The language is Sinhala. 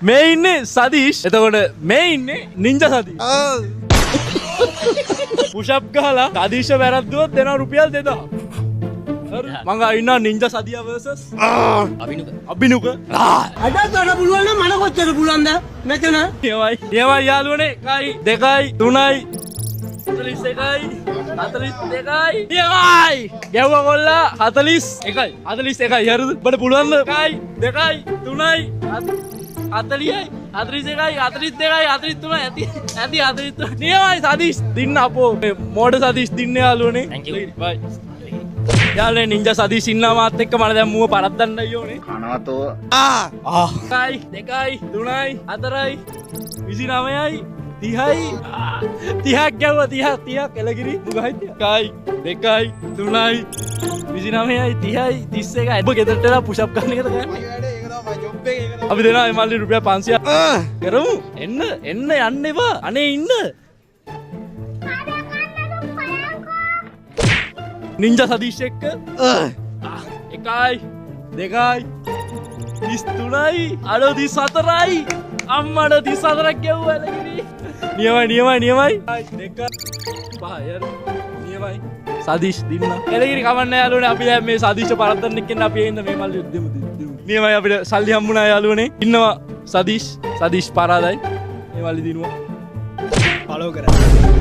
මේ ඉන්නේ සදීෂ්. එතකොට මේ ඉන්නේ නින්ජා සදීෂ්. පුෂප් ගහලා සදීෂ් වැරද්දුවොත් දෙනවා රුපියල් 2000. හරි. මං ඉන්නවා නින්ජා සදියා versus අබිනුක. අද තන පුළුවන් නම් මන කොච්චර පුළුවන්ද මෙතන? නියමයි යාළුවනේ. 1යි 2යි 3යි 41යි 42යි නියමයි. ගැව්වා කොල්ලා 41යි 41යි. හරිද? ඔබට පුළුවන්ද? 1යි 2යි 3යි 40යි 41යි 42යි 43යි ඇති 43. නියමයි සදීෂ් දින්න අපෝ. මෝඩ සදීෂ් දින්න යාළුවනේ. Thank you. බයි. යාළුවනේ නින්ජා සදීෂ් ඉන්නවා මාත් එක්ක. මම දැන් මුව පරද්දන්නයි ඕනේ. කනවතෝ 1යි 2යි 3යි 4යි 29යි 30යි 30ක් ගැව්වා 30ක් එළගිරි මුගහයි 1යි 2යි 3යි 29යි 30යි 31යි. ඔබ ගෙදරටලා පුෂප් ගන්න එකද කරන්නේ? අපි දෙනවා එමල්ලි රුපියල් 500ක් කරමු. එන්න යන්න එපා. අනේ ඉන්න. නින්ජා සදීෂ් එක්ක 1යි 2යි 33යි 34යි අම්මඩ 34ක් ගැව්වා එළගිරි. නියමයි 2 5 නියමයි සදීෂ් දින්න එළගිරි කවන්න යාළුවනේ. අපි දැන් මේ සදීෂ් පරද්දන්න එක්කෙන අපි එන්න මේ මල්ලි දෙමු. නියමයි අපිට සල්ලි හම්බුණා යාළුවනේ. ඉන්නවා සදීෂ් පරාදයි මේ මල්ලි දිනුවා. ෆලෝ කරන්න.